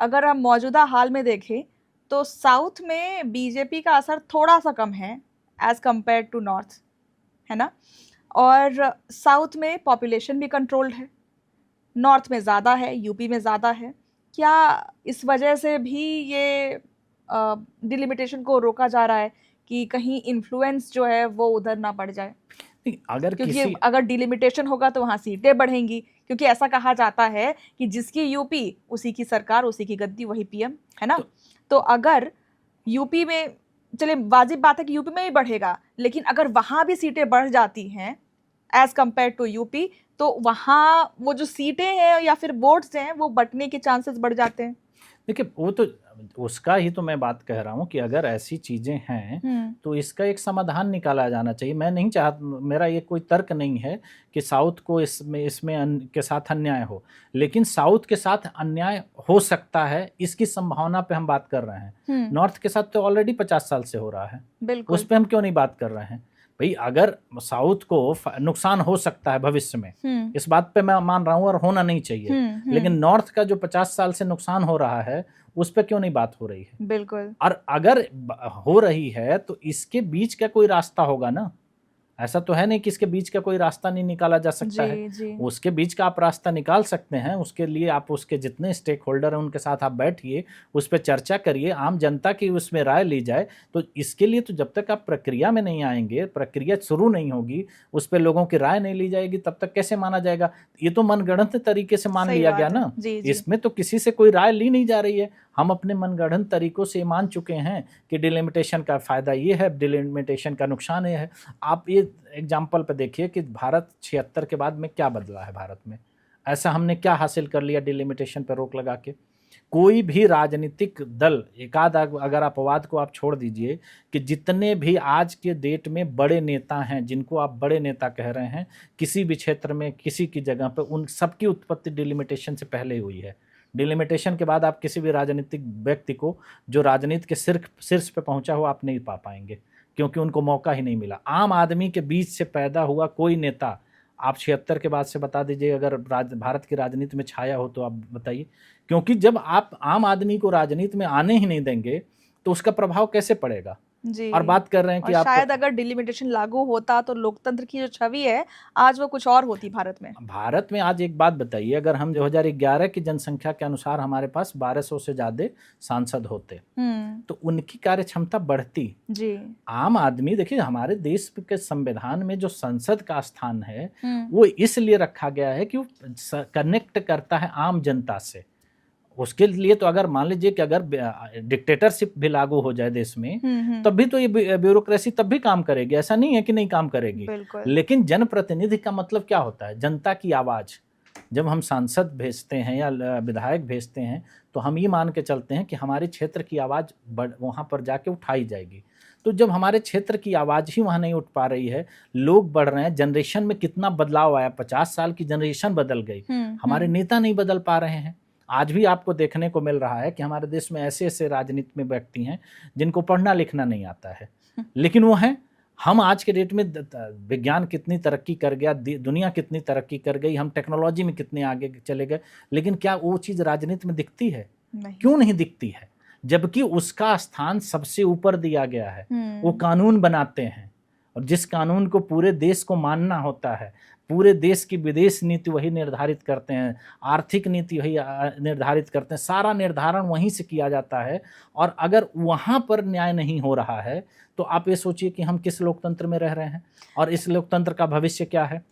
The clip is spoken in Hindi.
अगर हम मौजूदा हाल में देखें तो साउथ में बीजेपी का असर थोड़ा सा कम है एज कंपेयर टू नॉर्थ, है ना। और साउथ में पॉपुलेशन भी कंट्रोल्ड है, नॉर्थ में ज़्यादा है, यूपी में ज़्यादा है। क्या इस वजह से भी ये डिलिमिटेशन को रोका जा रहा है कि कहीं इन्फ्लुएंस जो है वो उधर ना पड़ जाए? नहीं, अगर क्योंकि किसी अगर डिलिमिटेशन होगा तो वहाँ सीटें बढ़ेंगी, क्योंकि ऐसा कहा जाता है कि जिसकी यूपी उसी की सरकार, उसी की गद्दी, वही पीएम, है ना। तो तो अगर यूपी में, चलिए वाजिब बात है कि यूपी में ही बढ़ेगा, लेकिन अगर वहाँ भी सीटें बढ़ जाती हैं एज कंपेयर टू यूपी, तो वहाँ वो जो सीटें हैं या फिर वोट्स हैं वो बंटने के चांसेस बढ़ जाते हैं। देखिए, वो तो उसका ही तो मैं बात कह रहा हूँ कि अगर ऐसी चीज़ें हैं हम्म। तो इसका एक समाधान निकाला जाना चाहिए। मैं नहीं चाहता, मेरा ये कोई तर्क नहीं है कि साउथ को इसमें के साथ अन्याय हो, लेकिन साउथ के साथ अन्याय हो सकता है इसकी संभावना पे हम बात कर रहे हैं। नॉर्थ के साथ तो ऑलरेडी 50 साल से हो रहा है, उस बिल्कुल। पे हम क्यों नहीं बात कर रहे हैं? भाई, अगर साउथ को नुकसान हो सकता है भविष्य में, इस बात पे मैं मान रहा हूँ और होना नहीं चाहिए, लेकिन नॉर्थ का जो 50 साल से नुकसान हो रहा है उस पे क्यों नहीं बात हो रही है? बिल्कुल। और अगर हो रही है तो इसके बीच का कोई रास्ता होगा ना। ऐसा तो है नहीं कि इसके बीच का कोई रास्ता नहीं निकाला जा सकता जी है। जी। उसके बीच का आप रास्ता निकाल सकते हैं, उसके लिए आप उसके जितने स्टेक होल्डर हैं उनके साथ आप बैठिए, उस पर चर्चा करिए, आम जनता की उसमें राय ली जाए। तो इसके लिए तो जब तक आप प्रक्रिया में नहीं आएंगे, प्रक्रिया शुरू नहीं होगी, उस पर लोगों की राय नहीं ली जाएगी, तब तक कैसे माना जाएगा? ये तो मनगढ़ंत तरीके से मान सही लिया गया बात है। ना। जी जी। इसमें तो किसी से कोई राय ली नहीं जा रही है, हम अपने मनगढ़ंत तरीकों से मान चुके हैं कि डिलिमिटेशन का फायदा ये है, डिलिमिटेशन का नुकसान ये है। आप ये एग्जाम्पल पे देखिए कि भारत 76 के बाद में क्या बदला है भारत में, ऐसा हमने क्या हासिल कर लिया डिलिमिटेशन पर रोक लगा के? कोई भी राजनीतिक दल, एकाध अगर अपवाद को आप छोड़ दीजिए, कि जितने भी आज के डेट में बड़े नेता हैं, जिनको आप बड़े नेता कह रहे हैं, किसी भी क्षेत्र में किसी की जगह पर, उन सबकी उत्पत्ति डिलिमिटेशन से पहले हुई है। डिलिमिटेशन के बाद आप किसी भी राजनीतिक व्यक्ति को जो राजनीति के शीर्ष पे पहुंचा हो आप नहीं पा पाएंगे, क्योंकि उनको मौका ही नहीं मिला। आम आदमी के बीच से पैदा हुआ कोई नेता आप 76 के बाद से बता दीजिए, अगर भारत की राजनीति में छाया हो तो आप बताइए। क्योंकि जब आप आम आदमी को राजनीति में आने ही नहीं देंगे तो उसका प्रभाव कैसे पड़ेगा? जी। और बात कर रहे हैं और कि आप, शायद अगर डिलिमिटेशन लागू होता तो लोकतंत्र की जो छवि है आज वो कुछ और होती भारत में। भारत में आज एक बात बताइए, अगर हम 2011 की जनसंख्या के अनुसार हमारे पास 1200 से ज्यादा सांसद होते तो उनकी कार्य क्षमता बढ़ती। जी। आम आदमी, देखिए हमारे देश के संविधान में जो संसद का स्थान है वो इसलिए रखा गया है कि वो कनेक्ट करता है आम जनता से। उसके लिए तो अगर मान लीजिए कि अगर डिक्टेटरशिप भी लागू हो जाए देश में, तब भी तो ये ब्यूरोक्रेसी तब भी काम करेगी, ऐसा नहीं है कि नहीं काम करेगी। बिल्कुल। लेकिन जनप्रतिनिधि का मतलब क्या होता है? जनता की आवाज। जब हम सांसद भेजते हैं या विधायक भेजते हैं तो हम ये मान के चलते हैं कि हमारे क्षेत्र की आवाज वहां पर जाके उठाई जाएगी। तो जब हमारे क्षेत्र की आवाज ही वहां नहीं उठ पा रही है, लोग बढ़ रहे हैं, जनरेशन में कितना बदलाव आया, 50 साल की जनरेशन बदल गई, हमारे नेता नहीं बदल पा रहे हैं। आज भी आपको देखने को मिल रहा है कि हमारे देश में ऐसे ऐसे राजनीति में व्यक्ति हैं जिनको पढ़ना लिखना नहीं आता है, लेकिन वो हैं। हम आज के डेट में विज्ञान कितनी तरक्की कर गया, दुनिया कितनी तरक्की कर गई, हम टेक्नोलॉजी में कितने आगे चले गए, लेकिन क्या वो चीज़ राजनीति में दिखती है? नहीं। क्यों नहीं दिखती है? जबकि उसका स्थान सबसे ऊपर दिया गया है। वो कानून बनाते हैं, और जिस कानून को पूरे देश को मानना होता है, पूरे देश की विदेश नीति वही निर्धारित करते हैं, आर्थिक नीति वही निर्धारित करते हैं, सारा निर्धारण वहीं से किया जाता है। और अगर वहाँ पर न्याय नहीं हो रहा है तो आप ये सोचिए कि हम किस लोकतंत्र में रह रहे हैं और इस लोकतंत्र का भविष्य क्या है।